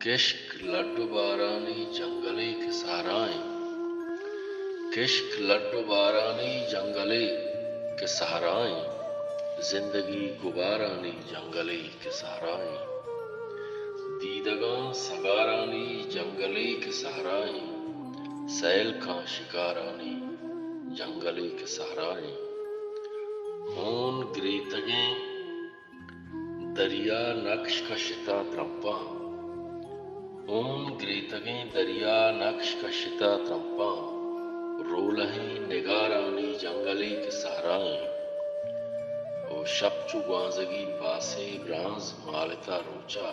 کشک لڈو بارانی جنگلے کے صحرائیں، کشک لڈو بارانی جنگلے کے صحرائیں، زندگی غبارانی جنگلے کے صحرائیں، دیدگاں سگارانی جنگلے کے صحرائیں، سیل کھاں شکارانی جنگلے کے صحرائیں، ہون گریتگیں دریا نقش کشتا ترمپاں، ہون گریتگیں دریا نقش کشتا ترمپاں، رولہیں نگارانی جنگلے کے صحرائیں، او شب چو گوانزگی پاسے برانز مالتا روچا،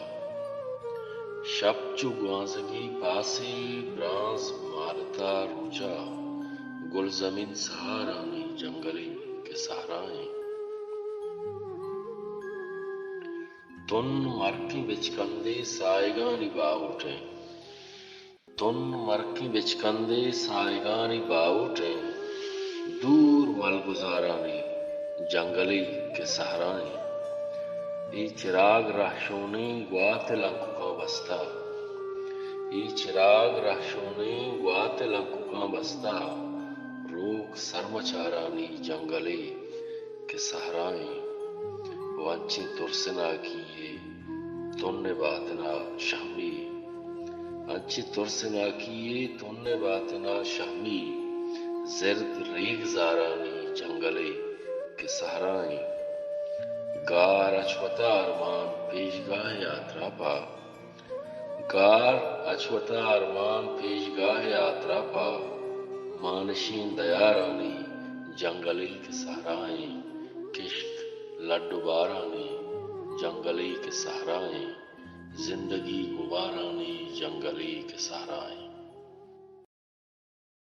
شب چو گوانزگی پاسے برانز مالتا روچا، گل زمین سہارانی جنگلے کے صحرائیں، تن مرکی بچکندے سائگانی باؤٹیں، تن مرکی بچکندے سائگانی باؤٹیں، دور ملگزارانی جنگلے کے صحرائیں، ای چراغ رہشونی گوات لنکوکاں بستہ، ای چراغ رہشونی گوات لنکوکاں بستہ، روک سرمچارانی جنگلے کے صحرائیں، وانچی ترسنا کیے تن باتنا شہمی، انچی ترسنا کیے تن باتنا شہمی، زرد ریگ زارانی جنگلے کے صحرائیں، گار اچھوتا ارمان پیشگاہ یاترا پا، گار اچھوتا ارمان پیشگاہ یاترا پا، مانشین دیارانی جنگلے کے صحرائیں، کشک لڈو بارانی جنگلے کے صحرائیں، زندگی غبارانی جنگلے کے صحرائیں۔